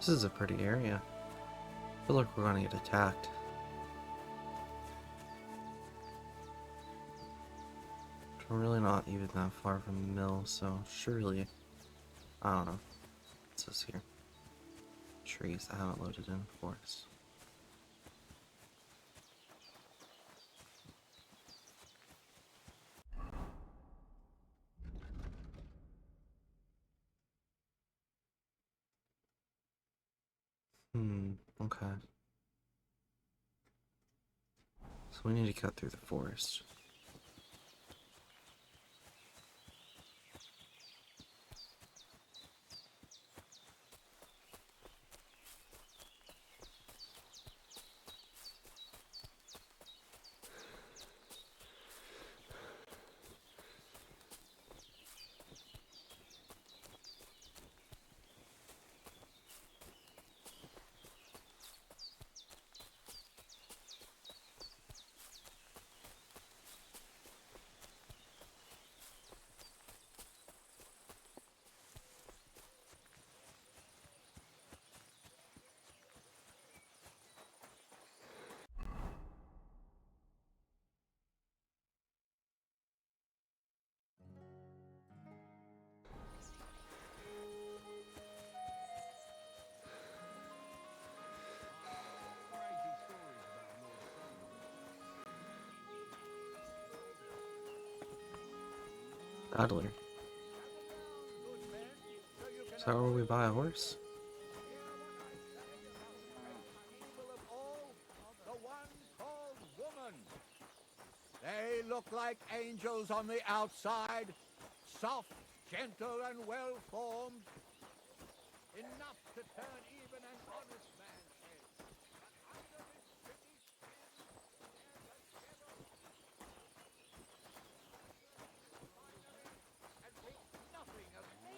This is a pretty area. I feel like we're gonna get attacked. We're really not even that far from the mill, so surely, I don't know. What's this here? Trees that haven't loaded in, of course. Okay. So we need to cut through the forest. Adler. Is that where we buy a horse? They look like angels on the outside, soft, gentle, and well-formed. Enough to turn even an honest man's head. But under this pretty skin, and think nothing of me.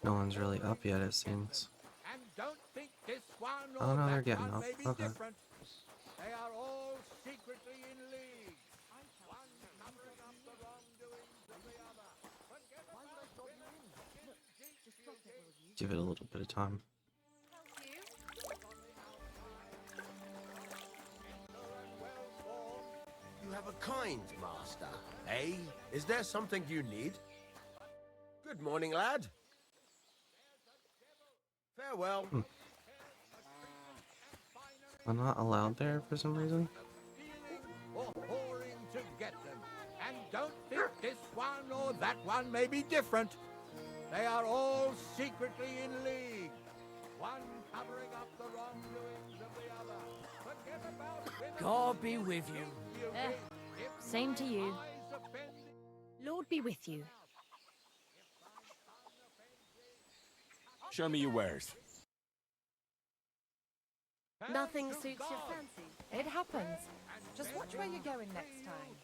No one's really up yet, it seems. And don't think this one Oh or no, they're that getting one up. may be Okay. different. They are all secretly in league. One covering up the wrongdoings of the other. Forget about women. Give it a little bit of time. You have a kind master, eh? Is there something you need? Good morning, lad. Farewell. I'm not allowed there for some reason. Or whoring to get them. And don't think this one or that one may be different. They are all secretly in league. One covering up the wrongdoings of the other. Forget about women. God be with you. Same to you. Lord be with you. Show me your wares. Nothing suits your fancy. It happens. Just watch where you're going next time.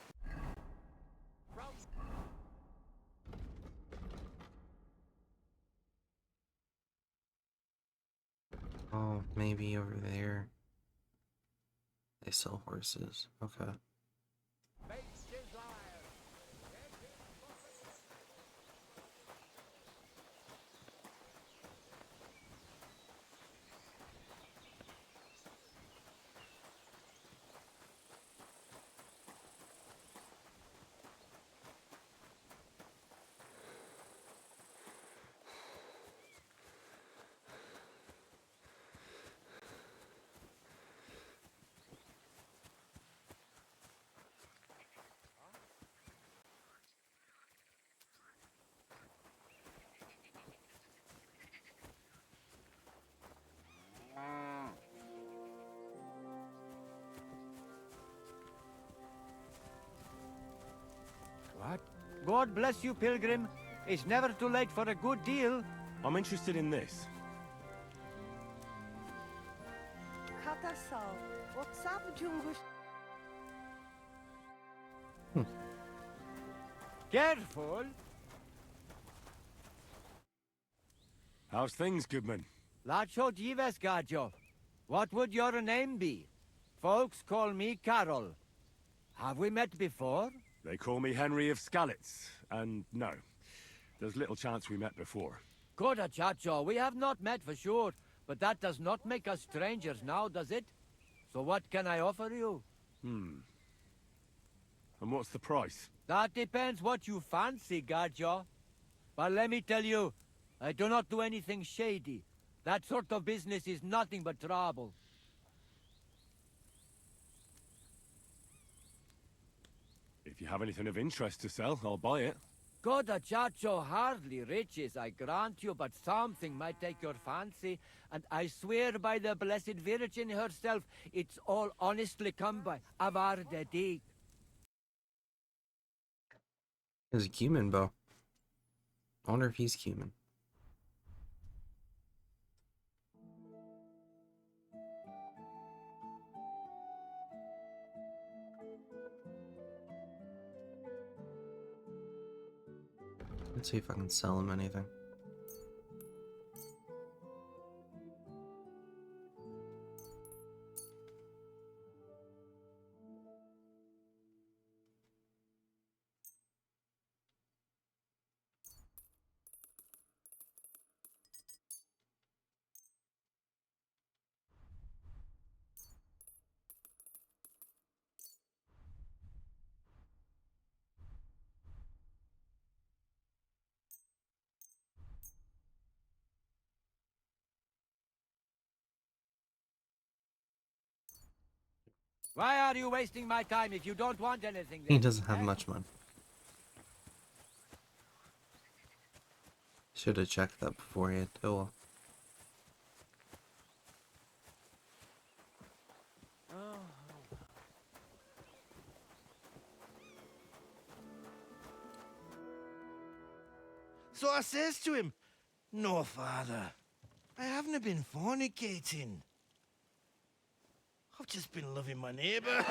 Oh, maybe over there. They sell horses. Okay. What? God bless you, pilgrim. It's never too late for a good deal. I'm interested in this. Careful. How's things, goodman? Lacho Jives Gajo. What would your name be? Folks call me Carol. Have we met before? They call me Henry of Skalitz, and no, there's little chance we met before. Coda Chacho, we have not met for sure, But that does not make us strangers now, does it? So what can I offer you? And what's the price? That depends what you fancy, Gadja. But let me tell you, I do not do anything shady. That sort of business is nothing but trouble. If you have anything of interest to sell, I'll buy it. God, a chacho hardly riches, I grant you, but something might take your fancy, and I swear by the Blessed Virgin herself, it's all honestly come by. Avar de dig. There's a cumin bow. I wonder if he's cumin. Let's see if I can sell him anything. Why are you wasting my time if you don't want anything He then? doesn't have eh? much money. Should have checked that before he had. Oh well. So I says to him, "No, father, I haven't been fornicating. I've just been loving my neighbour."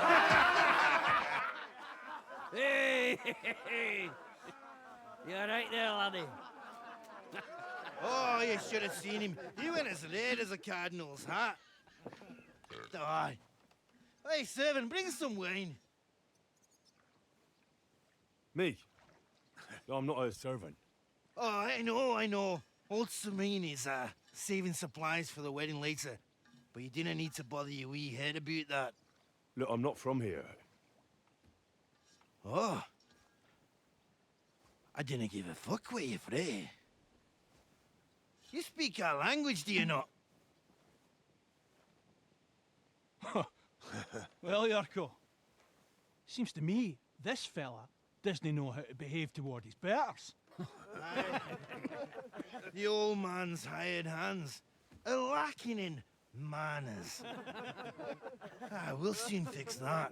Hey, you alright there, laddie? Oh, you should have seen him. He went as red as a cardinal's hat. Aye. Hey, servant, bring some wine. Me? I'm not a servant. Oh, I know. Old Samine is saving supplies for the wedding later. But you didn't need to bother your wee head about that. Look, I'm not from here. Oh. I didn't give a fuck what you pray. You speak our language, do you not? Well, Yurko, seems to me this fella doesn't know how to behave toward his betters. The old man's hired hands are lacking in manners. We'll soon fix that.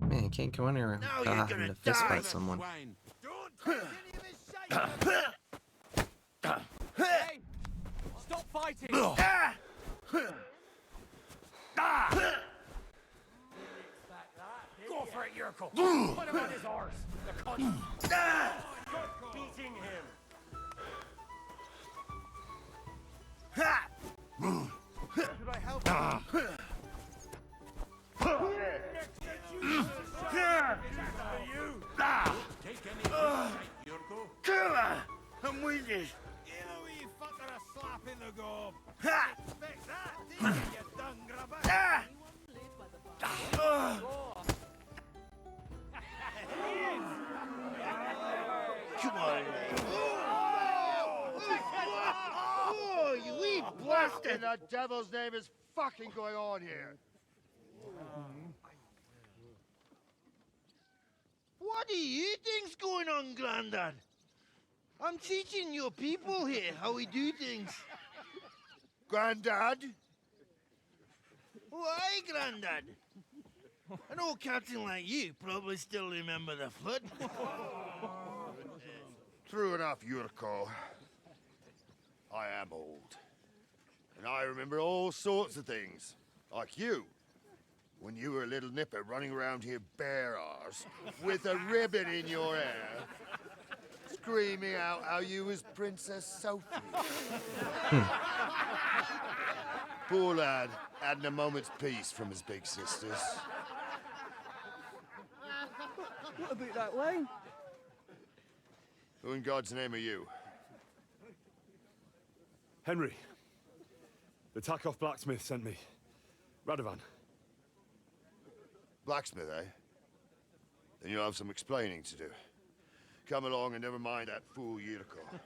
Man, you can't go anywhere Now without you're having gonna to fist die. fight someone. Hey! Stop fighting! Go for it, Yurko! Put him on his horse! The cunt! Beating him! Could I help you? I'm with you. Give a wee fucker a slap in the gob. Ha! Expect that, didn't you, dung grabber? Come on, mate. Oh, you wee What in the devil's name is fucking going on here? What do you think's going on, Grandad? I'm teaching your people here how we do things. Grandad? Why, Grandad? An old captain like you probably still remember the flood. True enough, Yurko. I am old. And I remember all sorts of things. Like you. When you were a little nipper running around here bare arse, with a ribbon in your hair, screaming out how you was Princess Sophie. Poor lad, hadn't a moment's peace from his big sisters. What about that wine? Who in God's name are you? Henry. The Takoff blacksmith sent me. Radovan. Blacksmith, eh? Then you'll have some explaining to do. Come along and never mind that fool Yurko.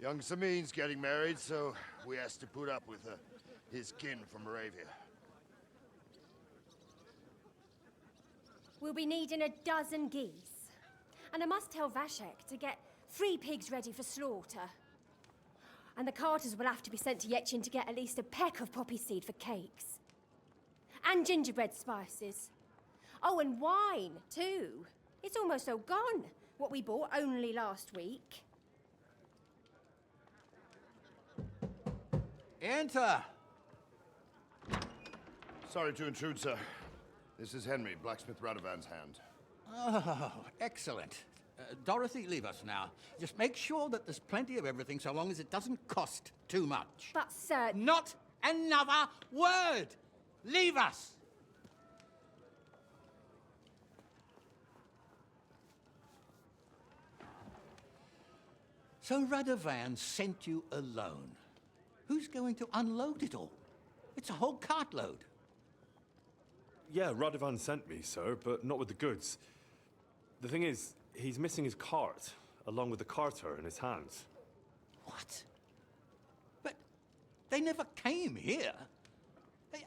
Young Samin's getting married, so we has to put up with his kin from Moravia. We'll be needing a dozen geese. And I must tell Vashek to get 3 pigs ready for slaughter. And the carters will have to be sent to Yetchin to get at least a peck of poppy seed for cakes. And gingerbread spices. Oh, and wine, too. It's almost all gone, what we bought only last week. Enter! Sorry to intrude, sir. This is Henry, blacksmith Radovan's hand. Oh, excellent. Dorothy, leave us now. Just make sure that there's plenty of everything so long as it doesn't cost too much. But, sir... Not another word! Leave us! So Radovan sent you alone. Who's going to unload it all? It's a whole cartload. Yeah, Radovan sent me, sir, but not with the goods. The thing is, he's missing his cart, along with the carter in his hands. What? But they never came here.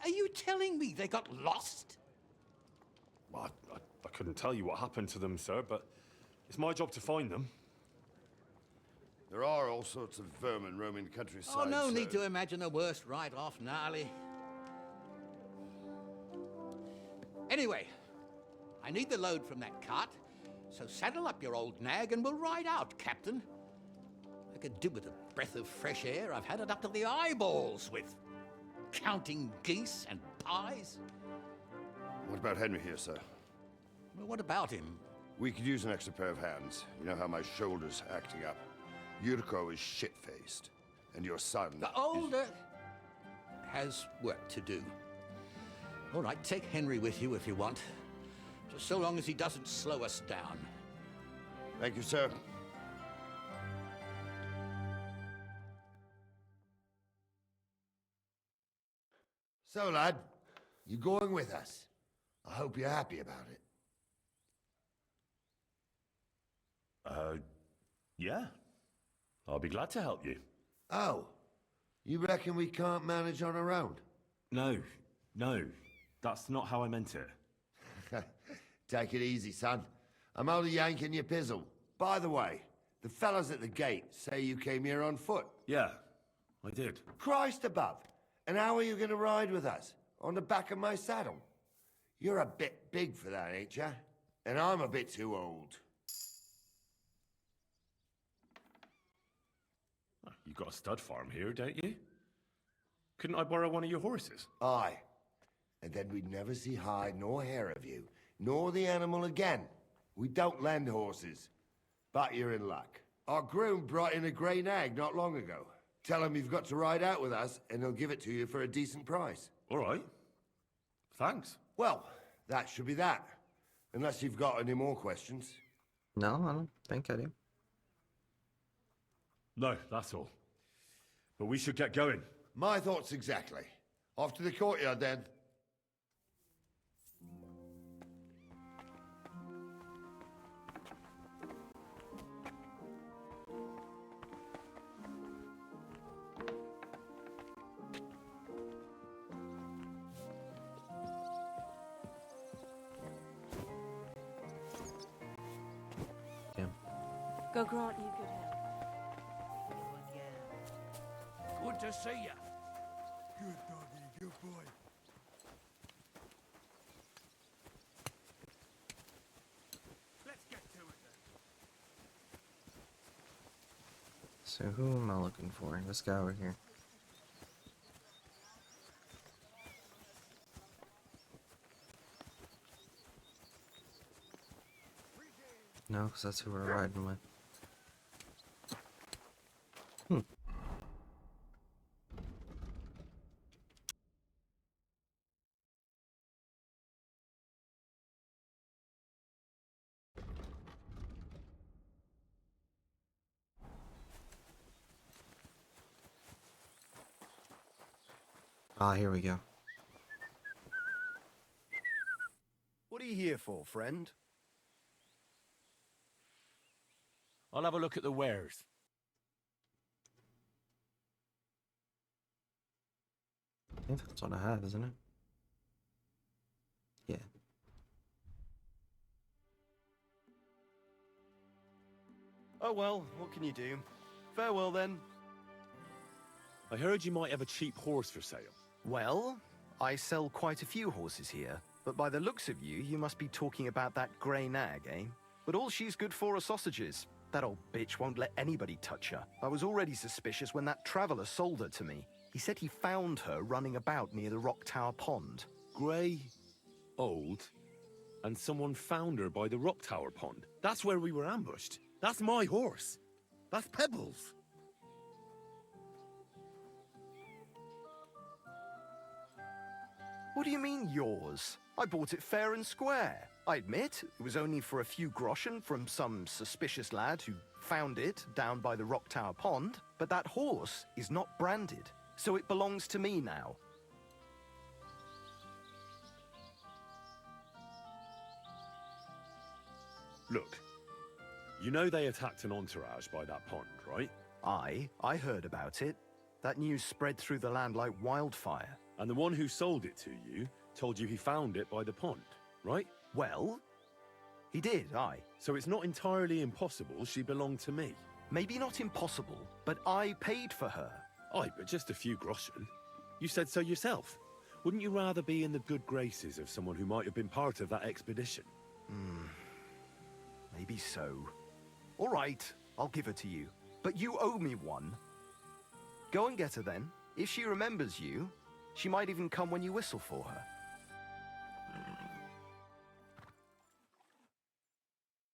Are you telling me they got lost? Well, I couldn't tell you what happened to them, sir, but it's my job to find them. There are all sorts of vermin roaming the countryside. Oh, no so... need to imagine the worst right off, gnarly. Anyway, I need the load from that cart, so saddle up your old nag and we'll ride out, Captain. I could do with a breath of fresh air. I've had it up to the eyeballs with counting geese and pies. What about Henry here, sir? Well, what about him? We could use an extra pair of hands. You know how my shoulder's acting up. Yurko is shit-faced, and your son... The older has work to do. All right, take Henry with you if you want. Just so long as he doesn't slow us down. Thank you, sir. So, lad, you going with us? I hope you're happy about it. Yeah. I'll be glad to help you. Oh, you reckon we can't manage on our own? No. That's not how I meant it. Take it easy, son. I'm only yanking your pizzle. By the way, the fellas at the gate say you came here on foot. Yeah, I did. Christ above! And how are you going to ride with us? On the back of my saddle? You're a bit big for that, ain't ya? And I'm a bit too old. You got a stud farm here, don't you? Couldn't I borrow one of your horses? Aye. And then we'd never see hide nor hair of you, nor the animal again. We don't lend horses. But you're in luck. Our groom brought in a grey nag not long ago. Tell him you've got to ride out with us, and he'll give it to you for a decent price. All right. Thanks. Well, that should be that. Unless you've got any more questions. No, I don't think I do. No, that's all. But we should get going. My thoughts exactly. Off to the courtyard, then. Yeah. Go grant you good health. Good to see you. Good doggy, good boy. Let's get to it then. So who am I looking for? This guy over here. No, because that's who we're riding with. Ah, here we go. What are you here for, friend? I'll have a look at the wares. I think that's what I have, isn't it? Yeah. Oh well, what can you do? Farewell then. I heard you might have a cheap horse for sale. Well, I sell quite a few horses here, but by the looks of you, you must be talking about that grey nag, eh? But all she's good for are sausages. That old bitch won't let anybody touch her. I was already suspicious when that traveller sold her to me. He said he found her running about near the Rock Tower Pond. Grey, old, and someone found her by the Rock Tower Pond. That's where we were ambushed. That's my horse. That's Pebbles. What do you mean, yours? I bought it fair and square. I admit, it was only for a few groschen from some suspicious lad who found it down by the Rock Tower Pond, but that horse is not branded, so it belongs to me now. Look, you know they attacked an entourage by that pond, right? I heard about it. That news spread through the land like wildfire. And the one who sold it to you told you he found it by the pond, right? Well, he did, aye. So it's not entirely impossible she belonged to me. Maybe not impossible, but I paid for her. Aye, but just a few groschen. You said so yourself. Wouldn't you rather be in the good graces of someone who might have been part of that expedition? Maybe so. All right, I'll give her to you. But you owe me one. Go and get her then. If she remembers you, she might even come when you whistle for her.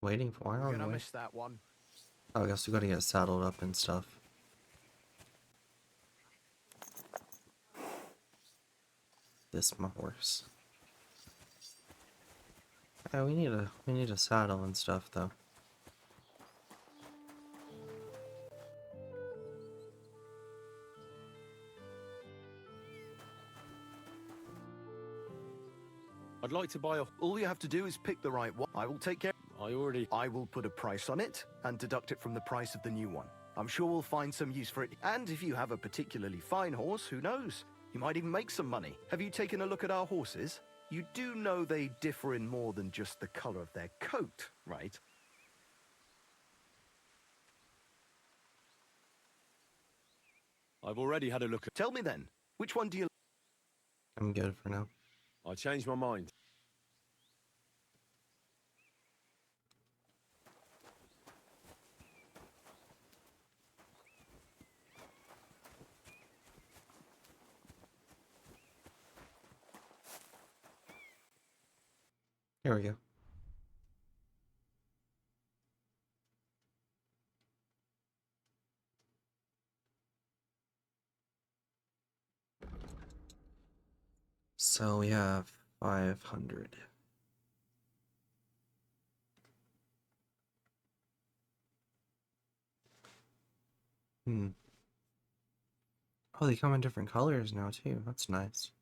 Waiting for You're her. gonna miss that one. Oh, I guess we gotta get saddled up and stuff. This my horse. Yeah, we need a saddle and stuff though. I'd like to buy a... All you have to do is pick the right one. I will take care. I will put a price on it and deduct it from the price of the new one. I'm sure we'll find some use for it. And if you have a particularly fine horse, who knows? You might even make some money. Have you taken a look at our horses? You do know they differ in more than just the color of their coat, right? I've already had a look at... Tell me then, which one do you... I'm good for now. I changed my mind. Here we go. So we have 500. Oh, they come in different colors now too. That's nice.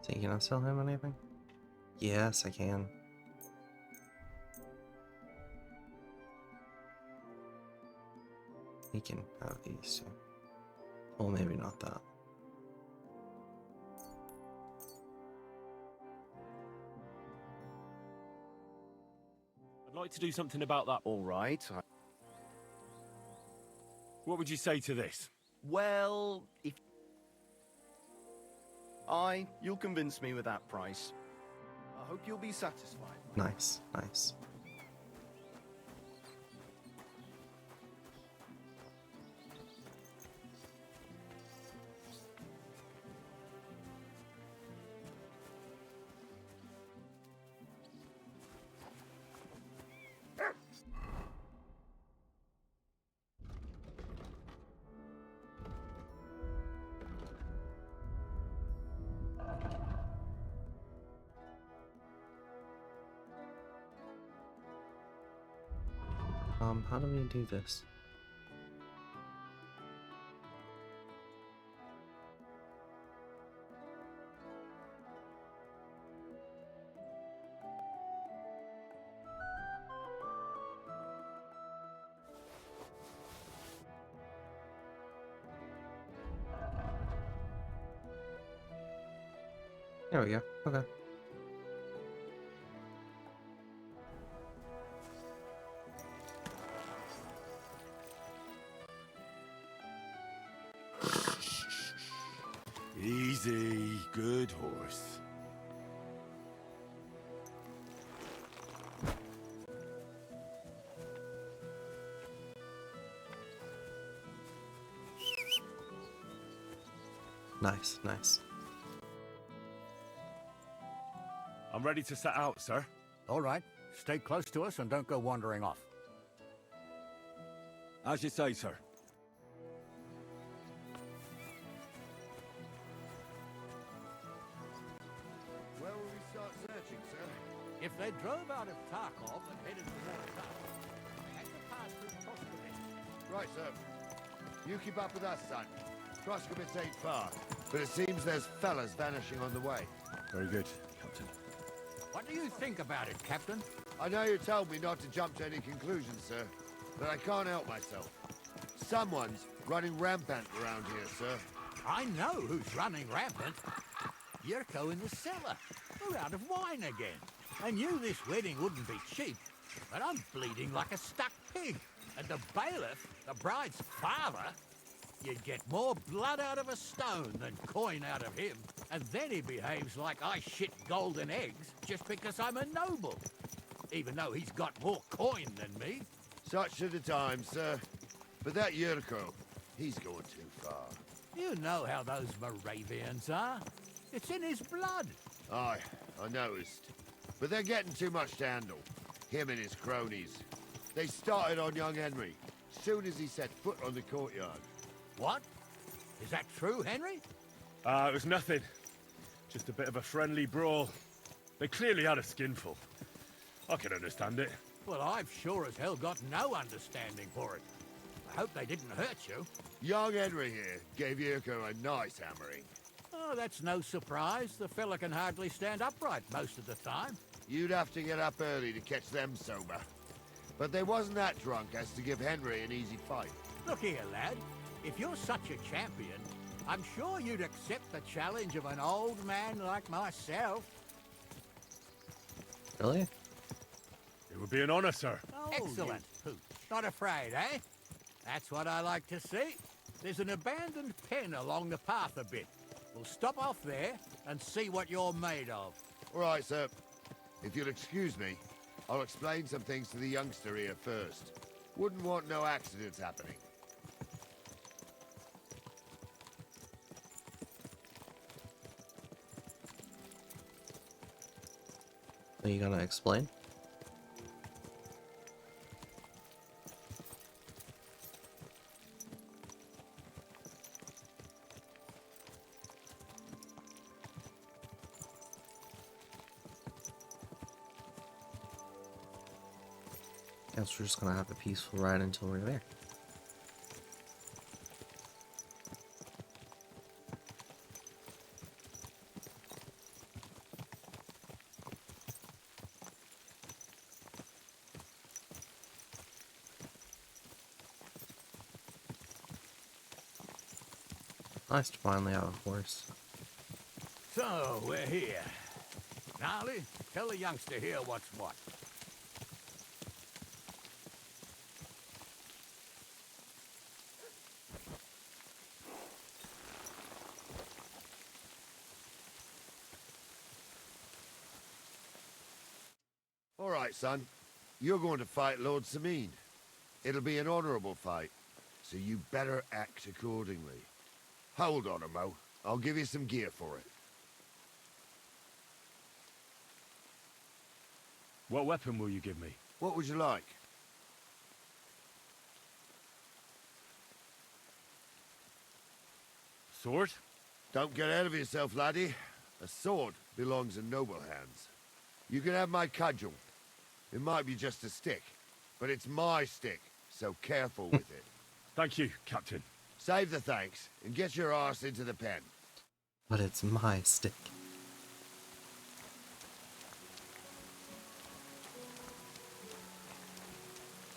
So can I sell him anything? Yes, I can. He can have these too. Well, maybe not that. I'd like to do something about that. All right. What would you say to this? Well, if... you'll convince me with that price. I hope you'll be satisfied. Nice, nice. How do we do this? There we go. Okay. Easy, good horse. Nice, nice. I'm ready to set out, sir. All right. Stay close to us and don't go wandering off. As you say, sir. Where will we start searching, sir? If they drove out of Tarkov and headed towards us, they had to pass through Proskovitz. Right, sir. You keep up with us, son. Proskovitz ain't far, but it seems there's fellas vanishing on the way. Very good, Captain. What do you think about it, Captain? I know you told me not to jump to any conclusions, sir, but I can't help myself. Someone's running rampant around here, sir. I know who's running rampant. Yurko in the cellar. We're out of wine again. I knew this wedding wouldn't be cheap, but I'm bleeding like a stuck pig. And the bailiff, the bride's father, you'd get more blood out of a stone than coin out of him. And then he behaves like I shit golden eggs just because I'm a noble. Even though he's got more coin than me. Such are the times, sir. But that Yurko, he's going too far. You know how those Moravians are. It's in his blood. Aye, I noticed. But they're getting too much to handle. Him and his cronies. They started on young Henry, soon as he set foot on the courtyard. What? Is that true, Henry? It was nothing. Just a bit of a friendly brawl. They clearly had a skinful. I can understand it. Well, I've sure as hell got no understanding for it. I hope they didn't hurt you. Young Henry here gave Yurko a nice hammering. Oh, that's no surprise. The fella can hardly stand upright most of the time. You'd have to get up early to catch them sober. But they wasn't that drunk as to give Henry an easy fight. Look here, lad. If you're such a champion, I'm sure you'd accept the challenge of an old man like myself. Really? It would be an honor, sir. Oh, excellent. Not afraid, eh? That's what I like to see. There's an abandoned pen along the path a bit. We'll stop off there and see what you're made of. All right, sir. If you'll excuse me, I'll explain some things to the youngster here first. Wouldn't want no accidents happening. Are you gonna explain? Guess we're just gonna have a peaceful ride until we're there. Nice to finally have a horse. So, we're here. Gnarly, tell the youngster here what's what. right, son. You're going to fight Lord Sameen. It'll be an honorable fight, so you better act accordingly. Hold on, Mo. I'll give you some gear for it. What weapon will you give me? What would you like? Sword? Don't get ahead of yourself, laddie. A sword belongs in noble hands. You can have my cudgel. It might be just a stick, but it's my stick, so careful with it. Thank you, Captain. Save the thanks, and get your arse into the pen. But it's my stick.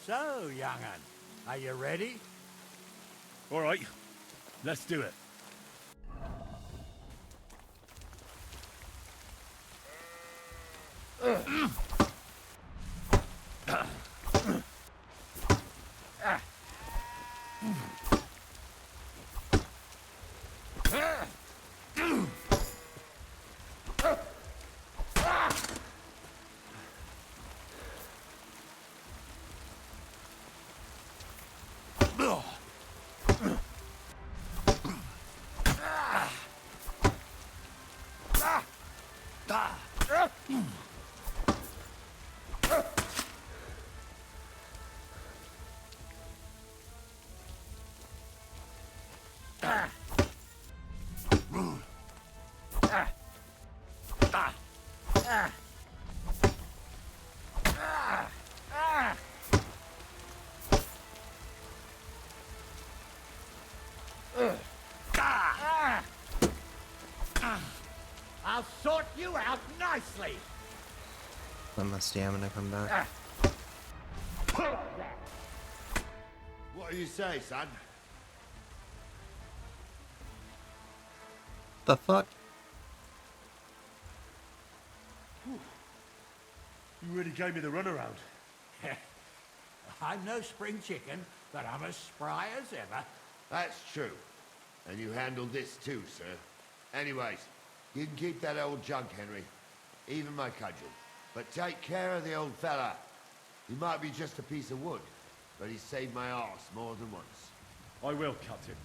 So, young'un, are you ready? All right, let's do it. I'll sort you out nicely. Let my stamina come back. What do you say, son? The fuck? You really gave me the runaround. I'm no spring chicken, but I'm as spry as ever. That's true. And you handled this too, sir. Anyways, you can keep that old junk, Henry. Even my cudgel. But take care of the old fella. He might be just a piece of wood, but he saved my arse more than once. I will, Captain.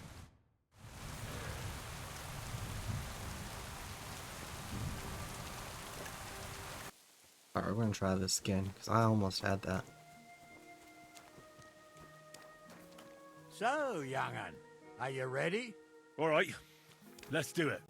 Alright, we're gonna try this again, because I almost had that. So, young'un, are you ready? All right, let's do it.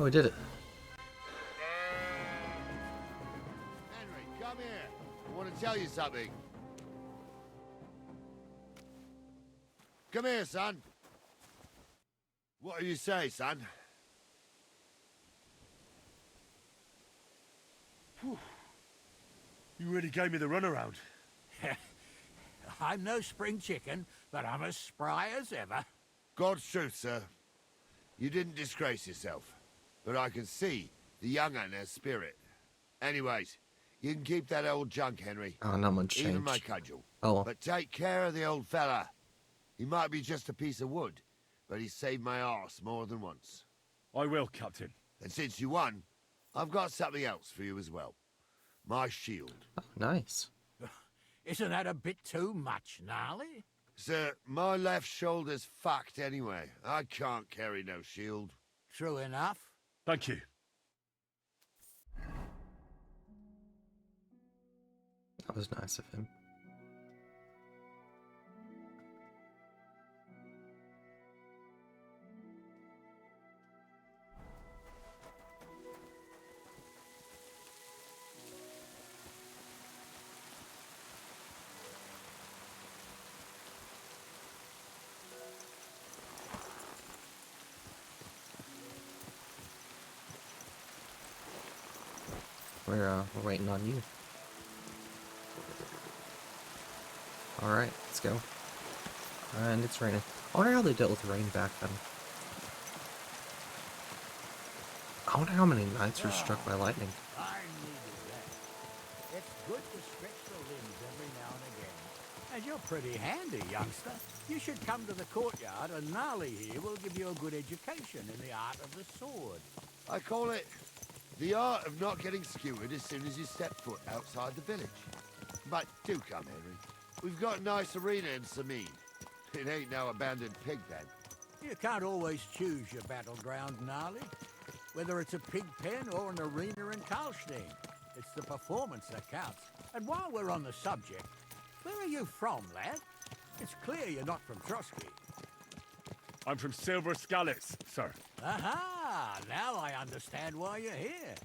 Oh, we did it. Henry, come here. I want to tell you something. Come here, son. What do you say, son? You really gave me the runaround. I'm no spring chicken, but I'm as spry as ever. God's truth, sir. You didn't disgrace yourself. but I can see the young un has spirit. Anyways, you can keep that old junk, Henry. Oh, not much change. Even my cudgel. Oh, well. But take care of the old fella. He might be just a piece of wood, but he saved my arse more than once. I will, Captain. And since you won, I've got something else for you as well. My shield. Oh, nice. Isn't that a bit too much, Gnarly? Sir, my left shoulder's fucked anyway. I can't carry no shield. True enough. Thank you. That was nice of him. We're waiting on you. Alright, let's go. And it's raining. I wonder how they dealt with rain back then. I wonder how many knights were struck by lightning. I needed that. It's good to stretch the limbs every now and again. And you're pretty handy, youngster. You should come to the courtyard, and Gnarly here will give you a good education in the art of the sword. I call it the art of not getting skewered as soon as you step foot outside the village. But do come, Henry. We've got a nice arena in Sameen. It ain't no abandoned pig pen. You can't always choose your battleground, Gnarly. Whether it's a pig pen or an arena in Karlstein, it's the performance that counts. And while we're on the subject, where are you from, lad? It's clear you're not from Trotsky. I'm from Silver Skalitz, sir. Aha! Now I understand why you're here.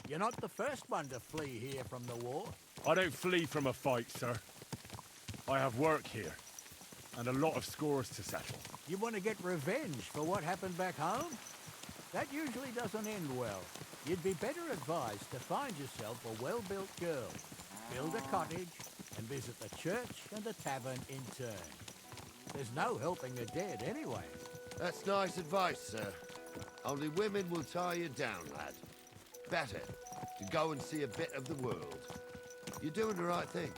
You're not the first one to flee here from the war. I don't flee from a fight, sir. I have work here, and a lot of scores to settle. You want to get revenge for what happened back home? That usually doesn't end well. You'd be better advised to find yourself a well-built girl, build a cottage, and visit the church and the tavern in turn. There's no helping the dead anyway. That's nice advice, sir. Only women will tie you down, lad. Better to go and see a bit of the world. You're doing the right thing.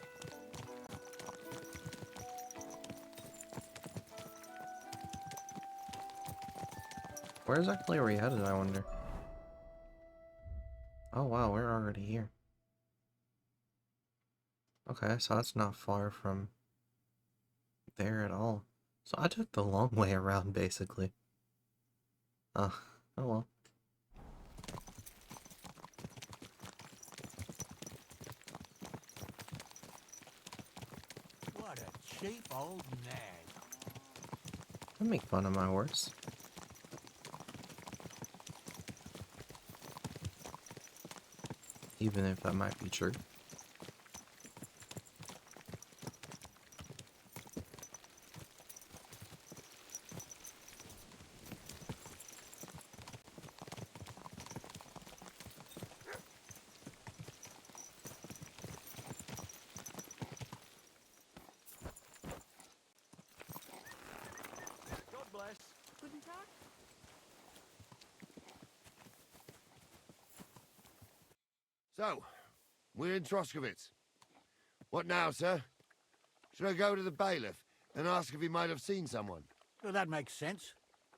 Where exactly are we headed, I wonder? Oh wow, we're already here. Okay, so that's not far from there at all. So I took the long way around, basically. Oh well. What a cheap old nag. Don't make fun of my horse. Even if that might be true. God bless. Guten Tag. So, we're in Troskowitz. What now, sir? Should I go to the bailiff and ask if he might have seen someone? Well, that makes sense.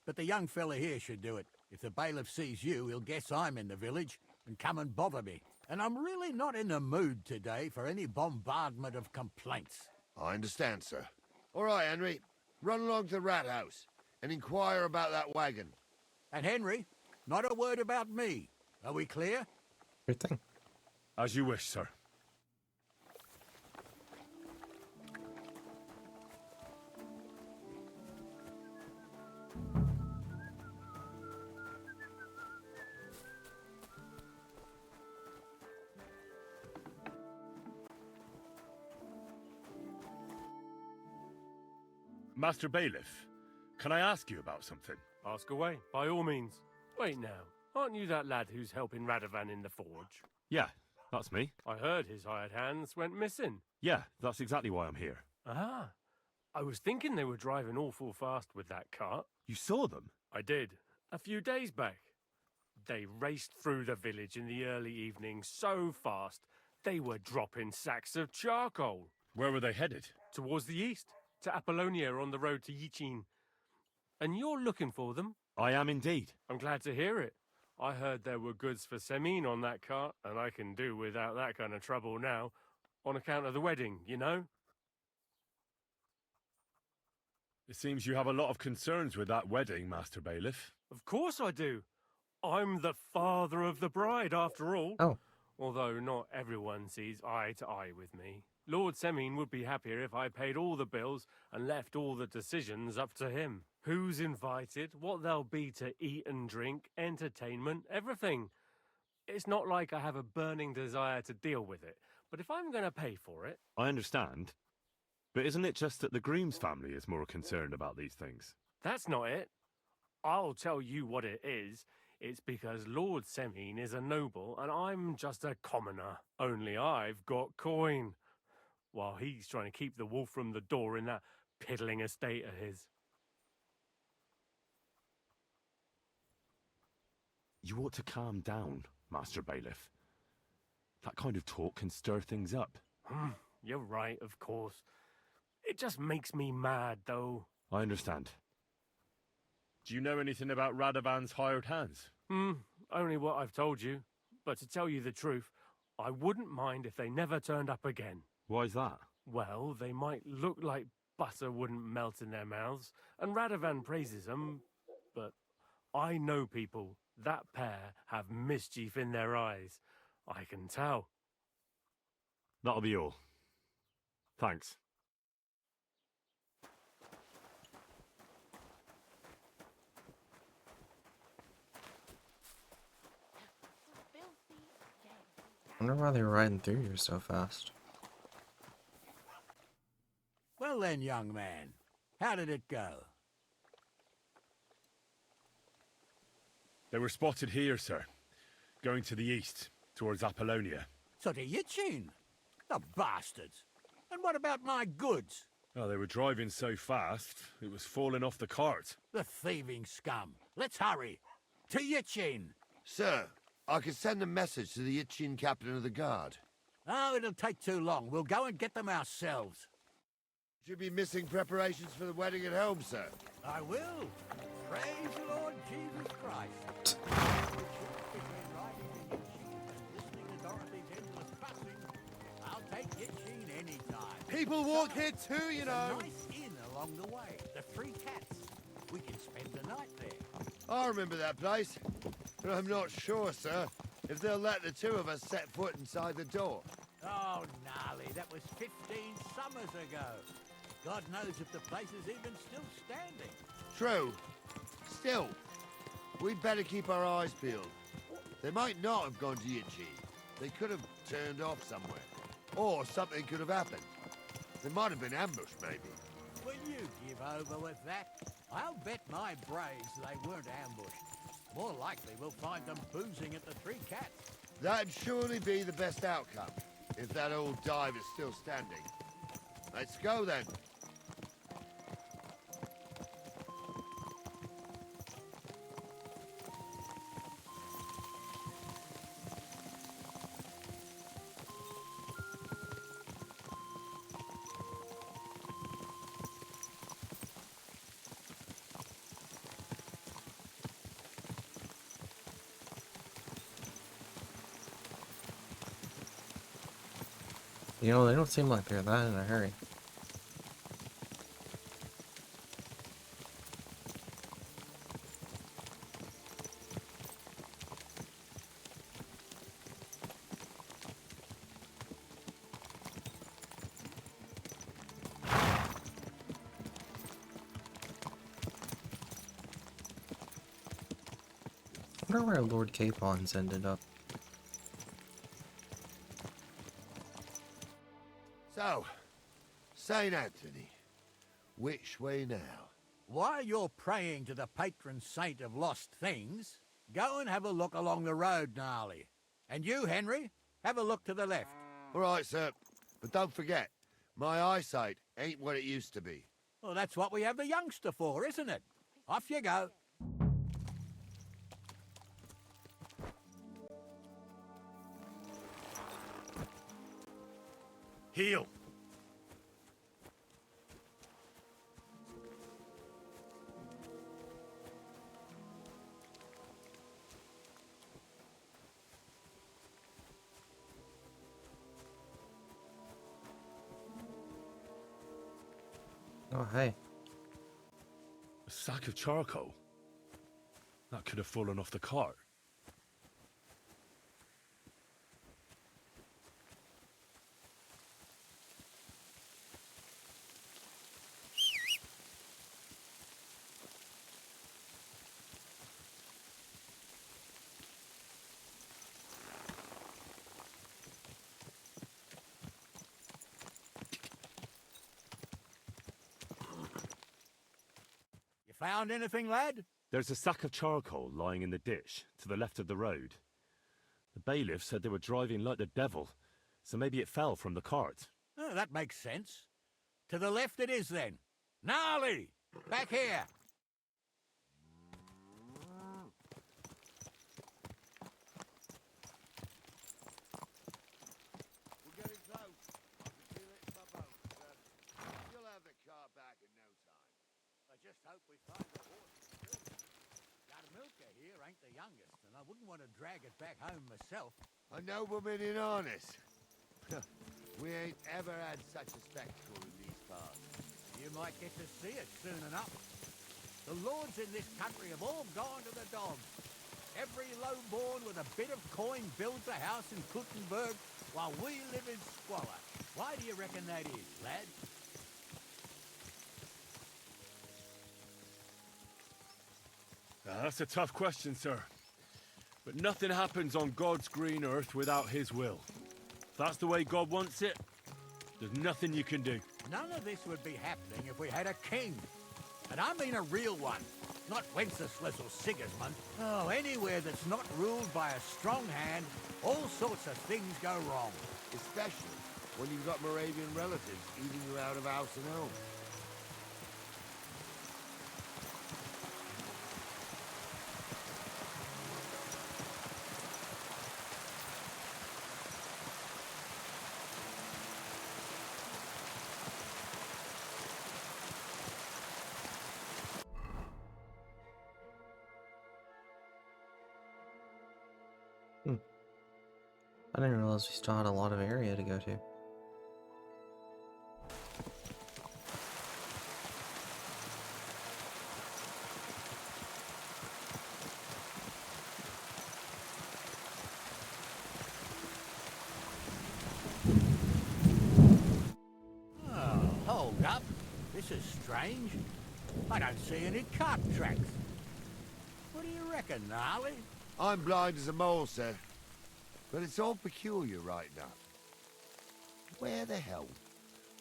But the young fella here should do it. If the bailiff sees you, he'll guess I'm in the village and come and bother me. And I'm really not in the mood today for any bombardment of complaints. I understand, sir. All right, Henry. Run along to the rat house and inquire about that wagon. And Henry, not a word about me. Are we clear? Sure thing. As you wish, sir. Master Bailiff, can I ask you about something? Ask away, by all means. Wait now, aren't you that lad who's helping Radovan in the forge? Yeah, that's me. I heard his hired hands went missing. Yeah, that's exactly why I'm here. Ah, I was thinking they were driving awful fast with that cart. You saw them? I did, a few days back. They raced through the village in the early evening so fast, they were dropping sacks of charcoal. Where were they headed? Towards the east, to Apollonia on the road to Yichin. And you're looking for them? I am indeed. I'm glad to hear it. I heard there were goods for Semine on that cart, and I can do without that kind of trouble now, on account of the wedding, you know? It seems you have a lot of concerns with that wedding, Master Bailiff. Of course I do. I'm the father of the bride, after all. Oh. Although not everyone sees eye to eye with me. Lord Semine would be happier if I paid all the bills and left all the decisions up to him. Who's invited, what there'll be to eat and drink, entertainment, everything. It's not like I have a burning desire to deal with it, but if I'm going to pay for it... I understand. But isn't it just that the groom's family is more concerned about these things? That's not it. I'll tell you what it is. It's because Lord Semine is a noble and I'm just a commoner. Only I've got coin. While he's trying to keep the wolf from the door in that piddling estate of his. You ought to calm down, Master Bailiff. That kind of talk can stir things up. You're right, of course. It just makes me mad, though. I understand. Do you know anything about Radovan's hired hands? Only what I've told you. But to tell you the truth, I wouldn't mind if they never turned up again. Why's that? Well, they might look like butter wouldn't melt in their mouths, and Radovan praises them, but I know people. That pair have mischief in their eyes. I can tell. That'll be all. Thanks. I wonder why they were riding through here so fast. Well then, young man, how did it go? They were spotted here, sir. Going to the east, towards Apollonia. So to Yichin? The bastards! And what about my goods? Oh, they were driving so fast, it was falling off the cart. The thieving scum. Let's hurry. To Yichin! Sir, I can send a message to the Yichin captain of the guard. Oh, it'll take too long. We'll go and get them ourselves. Should be missing preparations for the wedding at home, sir. I will. Praise the Lord Jesus Christ. I'll take Yichin any time. People walk here too, you know. There's a nice inn along the way. The Three Cats. We can spend the night there. I remember that place. But I'm not sure, sir, if they'll let the two of us set foot inside the door. Oh, gnarly, that was 15 summers ago. God knows if the place is even still standing. True. Still, we'd better keep our eyes peeled. They might not have gone to Yichin. They could have turned off somewhere. Or something could have happened. They might have been ambushed, maybe. Will you give over with that? I'll bet my braves they weren't ambushed. More likely we'll find them boozing at the Three Cats. That'd surely be the best outcome, if that old dive is still standing. Let's go, then. You know, they don't seem like they're that in a hurry. I wonder where Lord Capon's ended up. So, St. Anthony, which way now? While you're praying to the patron saint of lost things, go and have a look along the road, Gnarly. And you, Henry, have a look to the left. All right, sir. But don't forget, my eyesight ain't what it used to be. Well, that's what we have the youngster for, isn't it? Off you go. Heal! Oh, hey. A sack of charcoal? That could have fallen off the cart. You found anything, lad? There's a sack of charcoal lying in the ditch to the left of the road. The bailiff said they were driving like the devil, so maybe it fell from the cart. Oh, that makes sense. To the left it is, then. Gnarly! Back here! We're getting close. I can feel it in my bones. You'll have the car back in no time. I just hope we find the horse. Our milker here ain't the youngest, and I wouldn't want to drag it back home myself. A nobleman in harness. We ain't ever had such a spectacle in these parts. You might get to see it soon enough. The lords in this country have all gone to the dogs. Every lowborn with a bit of coin builds a house in Kuttenberg, while we live in squalor. Why do you reckon that is, lad? That's a tough question, sir. But nothing happens on God's green earth without his will. If that's the way God wants it, there's nothing you can do. None of this would be happening if we had a king. And I mean a real one, not Wenceslas or Sigismund. Oh, anywhere that's not ruled by a strong hand, all sorts of things go wrong. Especially when you've got Moravian relatives eating you out of house and home. I didn't realize we still had a lot of area to go to. Oh, hold up. This is strange. I don't see any cart tracks. What do you reckon, Gnarly? I'm blind as a mole, sir. But it's all peculiar right now. Where the hell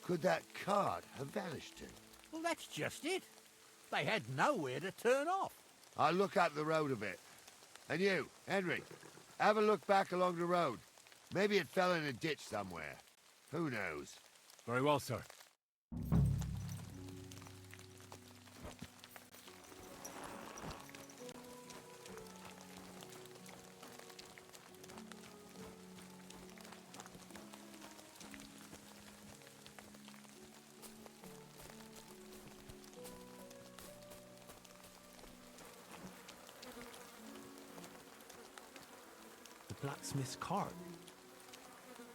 could that cart have vanished to? Well, that's just it. They had nowhere to turn off. I'll look up the road a bit. And you, Henry, have a look back along the road. Maybe it fell in a ditch somewhere. Who knows? Very well, sir. Blacksmith's cart.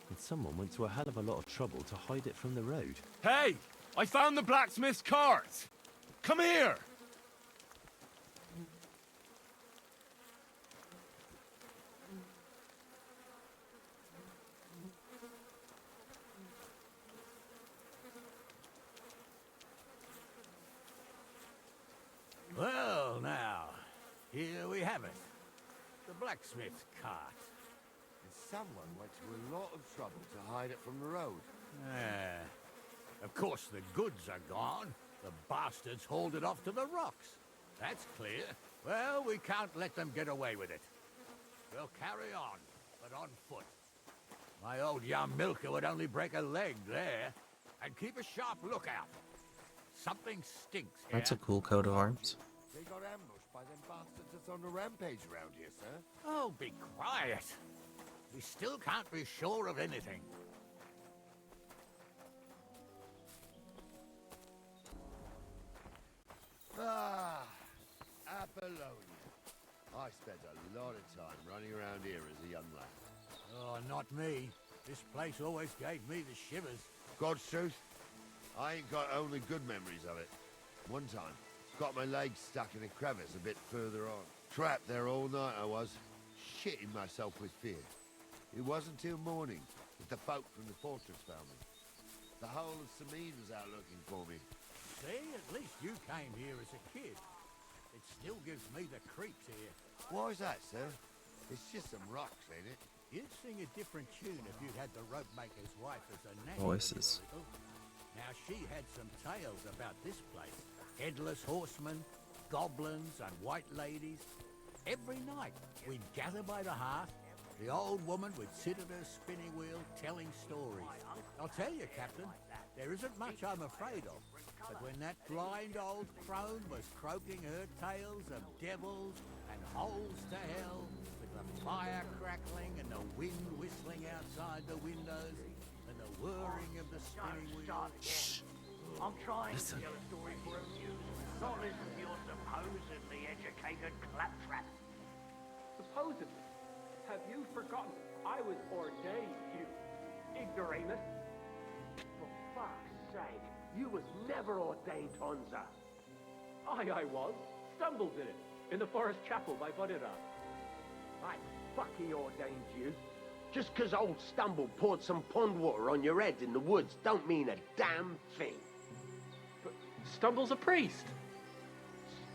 And someone went to a hell of a lot of trouble to hide it from the road. Hey! I found the blacksmith's cart! Come here! Well, now, here we have it. The blacksmith's cart. And someone went to a lot of trouble to hide it from the road. Of course, the goods are gone. The bastards hauled it off to the rocks. That's clear. Well, we can't let them get away with it. We'll carry on, but on foot. My old young milker would only break a leg there. And keep a sharp lookout. Something stinks here. That's a cool coat of arms. They got ambushed by them bastards that's on the rampage around here, sir. Oh, be quiet. We still can't be sure of anything. I spent a lot of time running around here as a young lad. Oh, not me. This place always gave me the shivers. God's truth, I ain't got only good memories of it. One time, got my legs stuck in a crevice a bit further on. Trapped there all night I was, shitting myself with fear. It wasn't till morning that the folk from the fortress found me. The whole of Sameen was out looking for me. See, at least you came here as a kid. It still gives me the creeps here. Why is that, sir? It's just some rocks, ain't it? You'd sing a different tune if you'd had the rope maker's wife as a nanny. Voices. Now, she had some tales about this place. Headless horsemen, goblins, and white ladies. Every night, we'd gather by the hearth. The old woman would sit at her spinning wheel telling stories. I'll tell you, Captain, there isn't much I'm afraid of. But when that blind old crone was croaking her tales of devils and holes to hell, with the fire crackling and the wind whistling outside the windows, and the whirring of the spinning wheel... Shh! I'm trying to tell a story for you, not listen to your supposedly educated claptrap. Supposedly? Have you forgotten I was ordained, you ignoramus? For fuck's sake, you was never ordained, Tonza. I was. Stumbled in it, in the forest chapel by Bodira. I fucking ordained you. Just 'cause old Stumble poured some pond water on your head in the woods don't mean a damn thing. But Stumble's a priest.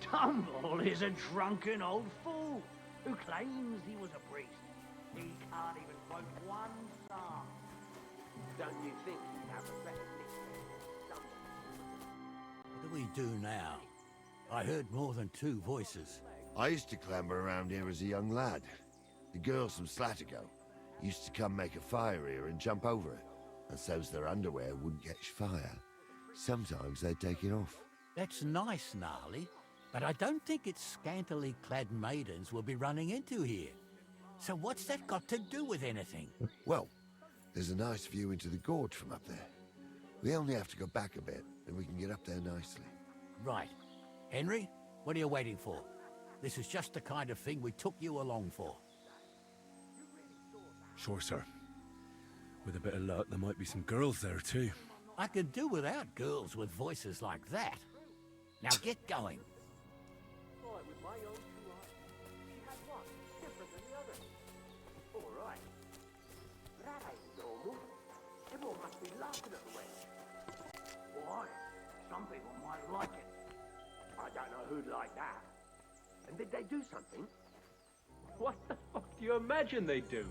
Stumble is a drunken old fool who claims he was a priest. He can't even quote one psalm. Don't you think you have a better nickname than Stumble? What do we do now? I heard more than two voices. I used to clamber around here as a young lad. The girls from Slatigo used to come make a fire here and jump over it, and so's their underwear wouldn't catch fire. Sometimes they'd take it off. That's nice, Gnarly, but I don't think it's scantily clad maidens we'll be running into here. So what's that got to do with anything? Well, there's a nice view into the gorge from up there. We only have to go back a bit, and we can get up there nicely. Right. Henry, what are you waiting for? This is just the kind of thing we took you along for. Sure, sir. With a bit of luck, there might be some girls there, too. I could do without girls with voices like that. Now get going. Right, with my own two eyes. She had one, different than the other. All right. That ain't normal. Everyone must be laughing at the way. Why? Some people might like it. I don't know who'd like that. And did they do something? What the fuck do you imagine they'd do?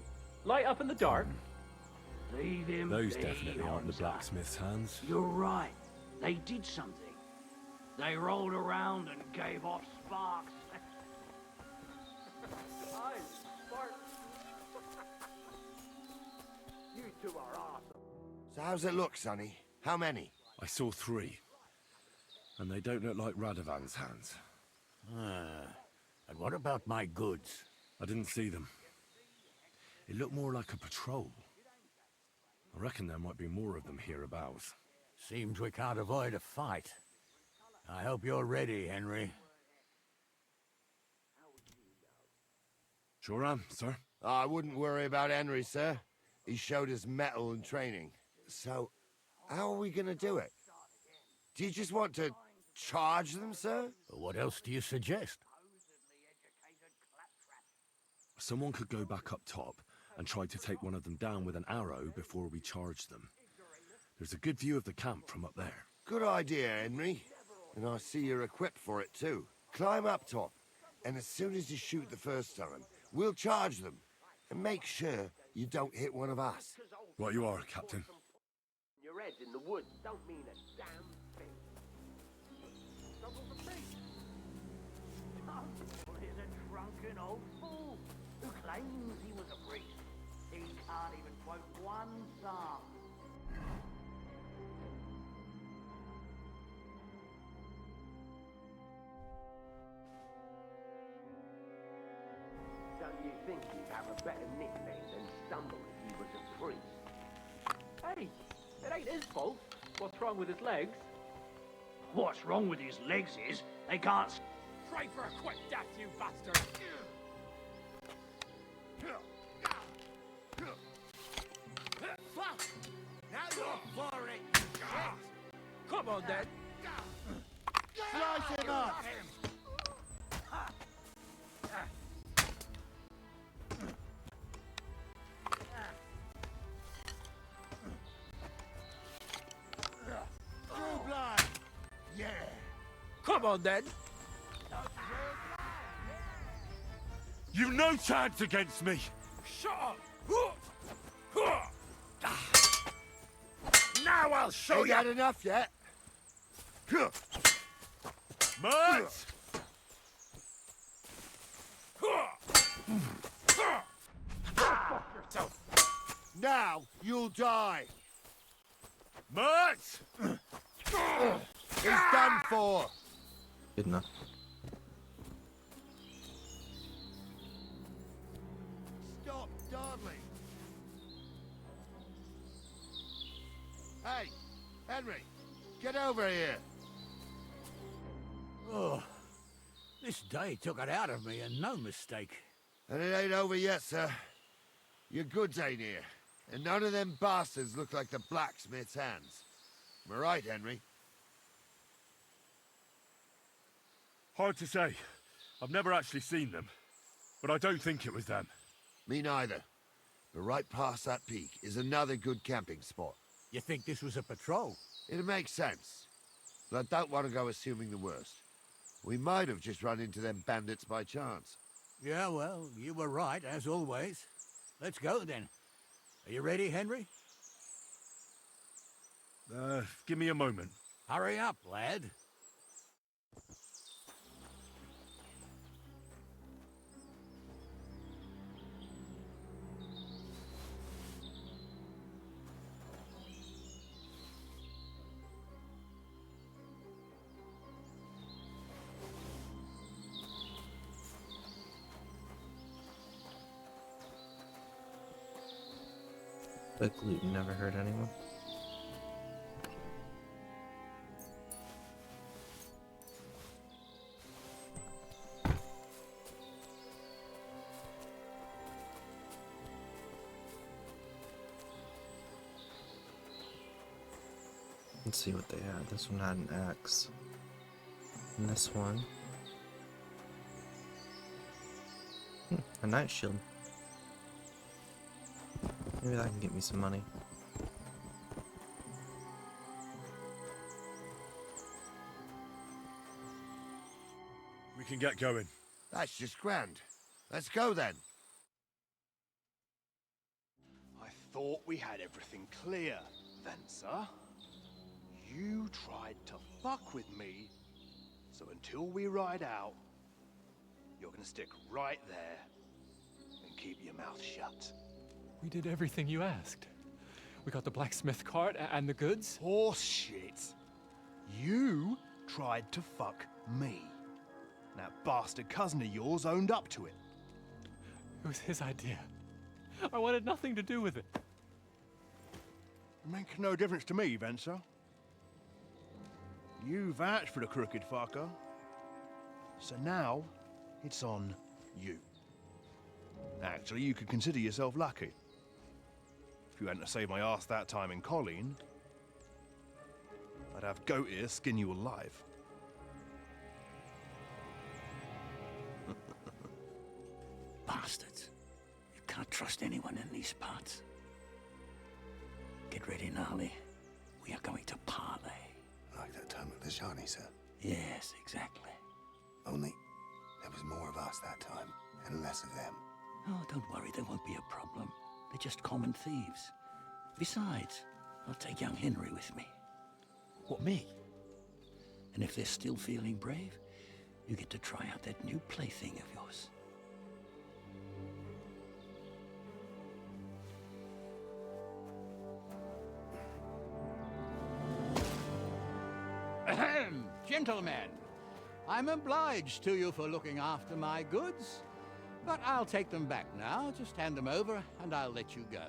Light up in the dark? Leave him Those be, definitely aren't the Onza. blacksmith's hands. You're right. They did something. They rolled around and gave off sparks. Eyes, sparks. You two are awesome. So how's it look, Sonny? How many? I saw 3. And they don't look like Radovan's hands. And what about my goods? I didn't see them. It looked more like a patrol. I reckon there might be more of them hereabouts. Seems we can't avoid a fight. I hope you're ready, Henry. Sure am, sir. I wouldn't worry about Henry, sir. He showed us mettle and training. So, how are we gonna do it? Do you just want to charge them, sir? What else do you suggest? Someone could go back up top and try to take one of them down with an arrow before we charge them. There's a good view of the camp from up there. Good idea, Henry. And I see you're equipped for it, too. Climb up top, and as soon as you shoot the first time, we'll charge them. And make sure you don't hit one of us. Right you are, Captain. Your head in the woods don't mean a damn thing. Stumble's a priest. Stumble is a drunken old fool who claims he was a priest. He can't even quote one psalm. Don't you think he'd have a better nickname than Stumble if he was a priest? Hey, it ain't his fault. What's wrong with his legs? What's wrong with his legs is they can't... Try for a quick death, you bastard! on, then. Slice him up! Through blood! Yeah! Come on, then. You've no chance against me! Shut up! Now I'll show Ain't you! had enough yet? Mate! Now you'll die! Mate! He's done for! Good enough. Stop dawdling! Hey, Henry, get over here! Oh, this day took it out of me, and no mistake. And it ain't over yet, sir. Your goods ain't here, and none of them bastards look like the blacksmith's hands. Am I right, Henry? Hard to say. I've never actually seen them. But I don't think it was them. Me neither. But right past that peak is another good camping spot. You think this was a patrol? It makes sense. But I don't want to go assuming the worst. We might have just run into them bandits by chance. Yeah, well, you were right, as always. Let's go, then. Are you ready, Henry? Give me a moment. Hurry up, lad. But gluten never hurt anyone. Let's see what they had. This one had an axe. And this one... a night shield. Maybe that can get me some money. We can get going. That's just grand. Let's go, then. I thought we had everything clear, Venser. You tried to fuck with me, so until we ride out, you're gonna stick right there and keep your mouth shut. We did everything you asked. We got the blacksmith cart and the goods. Horse shit. You tried to fuck me. That bastard cousin of yours owned up to it. It was his idea. I wanted nothing to do with it. Make no difference to me, Venser. You vouched for the crooked fucker. So now, it's on you. Actually, you could consider yourself lucky. If you hadn't saved my ass that time in Colleen, I'd have goat ear skin you alive. Bastards. You can't trust anyone in these parts. Get ready, Gnarly. We are going to parley. Like that time at the Shani, sir? Yes, exactly. Only there was more of us that time, and less of them. Oh, don't worry, there won't be a problem. They're just common thieves. Besides, I'll take young Henry with me. What, me? And if they're still feeling brave, you get to try out that new plaything of yours. Ahem, gentlemen, I'm obliged to you for looking after my goods, but I'll take them back now. Just hand them over, and I'll let you go.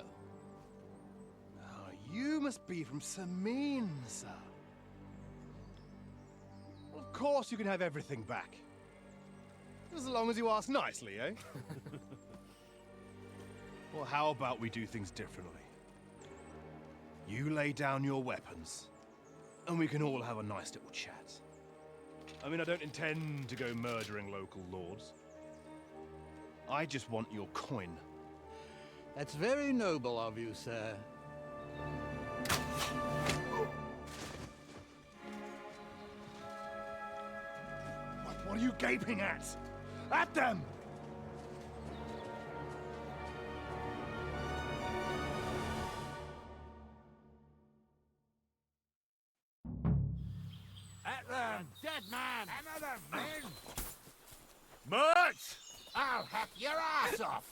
Oh, you must be from Samin, sir. Of course you can have everything back. As long as you ask nicely, eh? Well, how about we do things differently? You lay down your weapons, and we can all have a nice little chat. I mean, I don't intend to go murdering local lords. I just want your coin. That's very noble of you, sir. What are you gaping at? At them! At them! Dead man! Hammer them, men! Merch! I'll hack your ass off!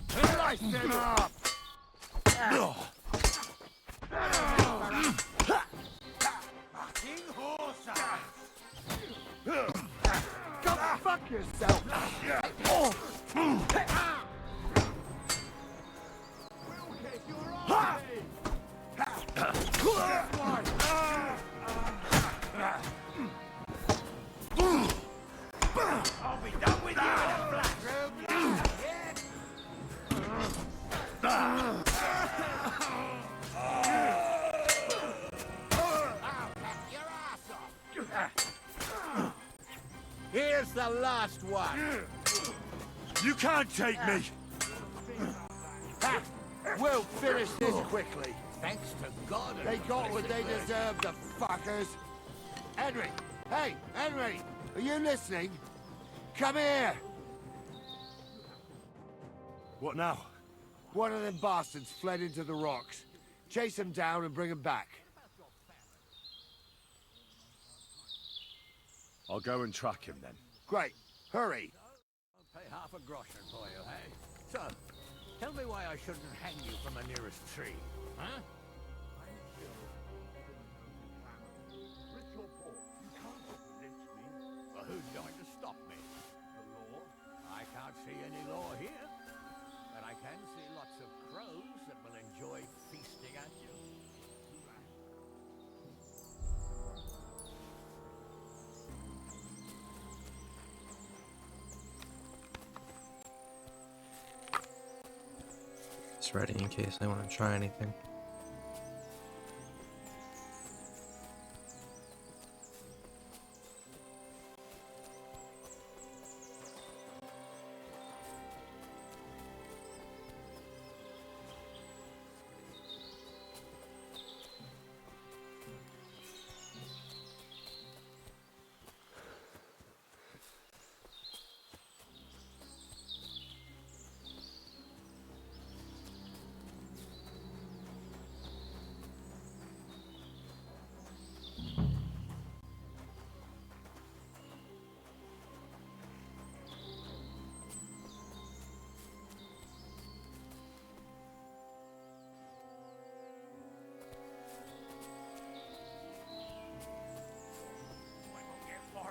Slice them up! Fucking horses! Go fuck yourself! I'll be done with you in a black room! Here's the last one. You can't take me! Ha! We'll finish this quickly. Thanks to God. They got what they deserved, the fuckers. Henry! Hey, Henry! Are you listening? Come here! What now? One of them bastards fled into the rocks. Chase him down and bring him back. I'll go and track him then. Great. Hurry. I'll pay half a groschen for you, hey? So, tell me why I shouldn't hang you from the nearest tree, huh? Well, who's going to stop me? The law? I can't see any law here. But I can see lots of crows that will enjoy feasting at you. It's ready in case they want to try anything.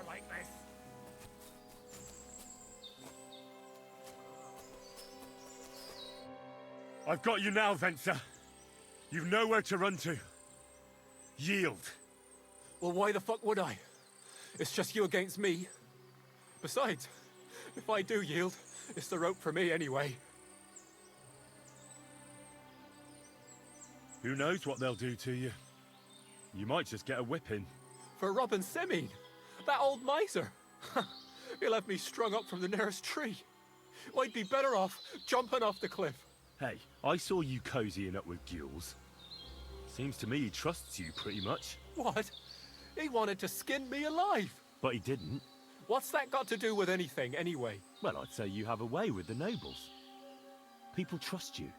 Like this. I've got you now, Venser. You've nowhere to run to. Yield. Well, why the fuck would I? It's just you against me. Besides, if I do yield, it's the rope for me anyway. Who knows what they'll do to you? You might just get a whipping. For robbing Semine, that old miser. He'll have me strung up from the nearest tree. I'd be better off jumping off the cliff. Hey, I saw you cozying up with Gules. Seems to me he trusts you pretty much. What? He wanted to skin me alive. But he didn't. What's that got to do with anything, anyway? Well, I'd say you have a way with the nobles. People trust you.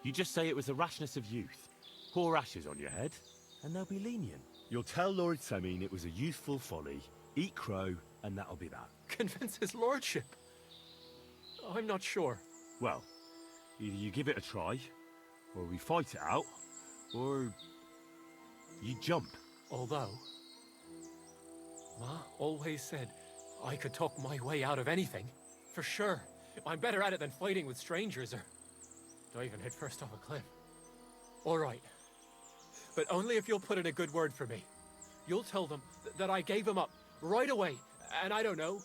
You just say it was the rashness of youth. Pour ashes on your head, and they'll be lenient. You'll tell Lord Semine it was a youthful folly, eat crow, and that'll be that. Convince his lordship? I'm not sure. Well, either you give it a try, or we fight it out, or you jump. Although, Ma always said I could talk my way out of anything. For sure. I'm better at it than fighting with strangers or diving headfirst off a cliff. All right. But only if you'll put in a good word for me. You'll tell them that I gave him up right away. And I don't know.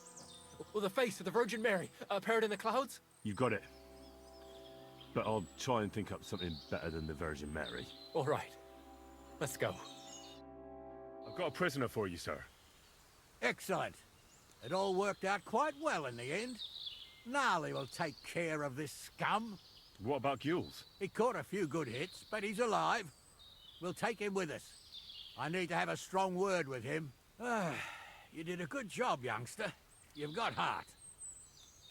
Well, the face of the Virgin Mary appeared in the clouds? You got it. but I'll try and think up something better than the Virgin Mary. All right. Let's go. I've got a prisoner for you, sir. Excellent. It all worked out quite well in the end. Gnarly will take care of this scum. What about Gules? He caught a few good hits, but he's alive. We'll take him with us. I need to have a strong word with him. You did a good job, youngster. You've got heart.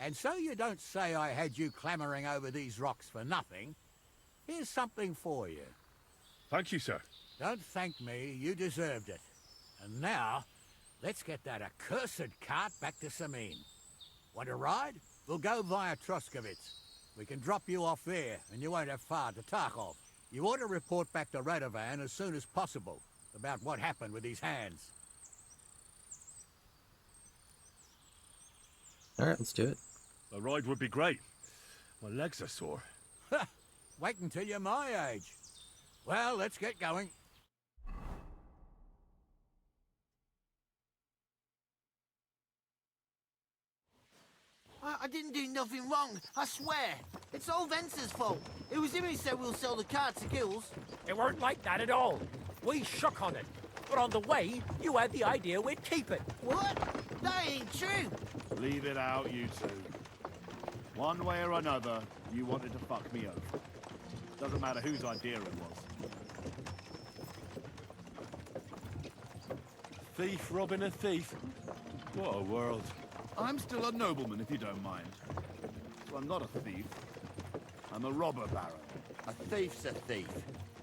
And so you don't say I had you clambering over these rocks for nothing, here's something for you. Thank you, sir. Don't thank me, you deserved it. And now, let's get that accursed cart back to Sameen. Want to ride? We'll go via Troskovitz. We can drop you off there, and you won't have far to Tarkov. You ought to report back to Radovan as soon as possible about what happened with these hands. Alright, let's do it. A ride would be great. My legs are sore. Wait until you're my age. Well, let's get going. I didn't do nothing wrong, I swear. It's all Vencer's fault. It was him who said we'll sell the car to Gills. It weren't like that at all. We shook on it. But on the way, you had the idea we'd keep it. What? That ain't true. Leave it out, you two. One way or another, you wanted to fuck me over. Doesn't matter whose idea it was. Thief robbing a thief. What a world. I'm still a nobleman, if you don't mind. So I'm not a thief. I'm a robber baron. A thief's a thief.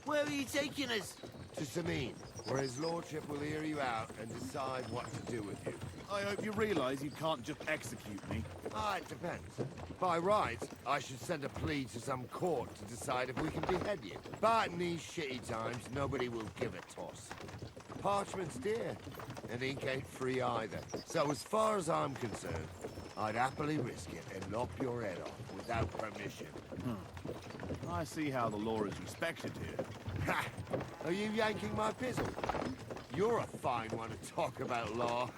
Where are you taking us? To Sameen, where his lordship will hear you out and decide what to do with you. I hope you realize you can't just execute me. It depends. By rights, I should send a plea to some court to decide if we can behead you. But in these shitty times, nobody will give a toss. Parchment's dear, and ink ain't free either. So as far as I'm concerned, I'd happily risk it and lop your head off without permission. I see how the law is respected here. Ha! Are you yanking my pizzle? You're a fine one to talk about law.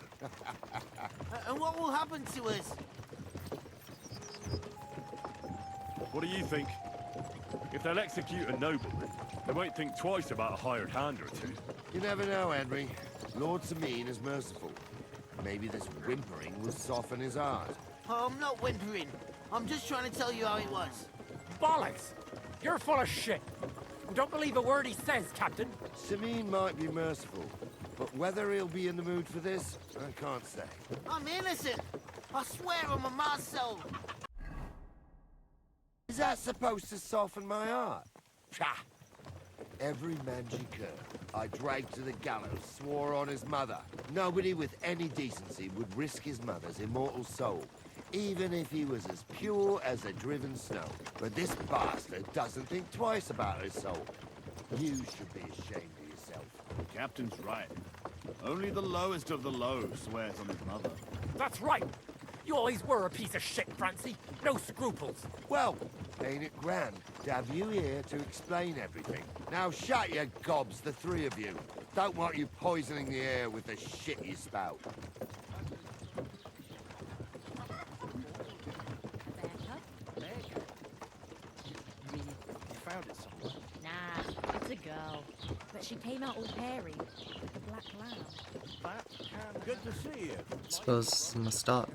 And what will happen to us? What do you think? If they'll execute a nobleman, they won't think twice about a hired hand or two. You never know, Henry. Lord Sameen is merciful. Maybe this whimpering will soften his heart. Oh, I'm not whimpering. I'm just trying to tell you how it was. Bollocks! You're full of shit. Don't believe a word he says, Captain. Sameen might be merciful, but whether he'll be in the mood for this, I can't say. I'm innocent. I swear I'm a Marcel. Is that supposed to soften my heart? Pah! Every Manji I dragged to the gallows swore on his mother. Nobody with any decency would risk his mother's immortal soul, even if he was as pure as a driven snow. But this bastard doesn't think twice about his soul. You should be ashamed of yourself. The captain's right. Only the lowest of the low swears on his mother. That's right. You always were a piece of shit, Francie. No scruples. Well, ain't it grand to have you here to explain everything? Now shut your gobs, the three of you. Don't want you poisoning the air with the shit you spout. You found it somewhere? Nah, it's a girl. But she came out all hairy, like a black lamb. Good to see you. Suppose I must stop.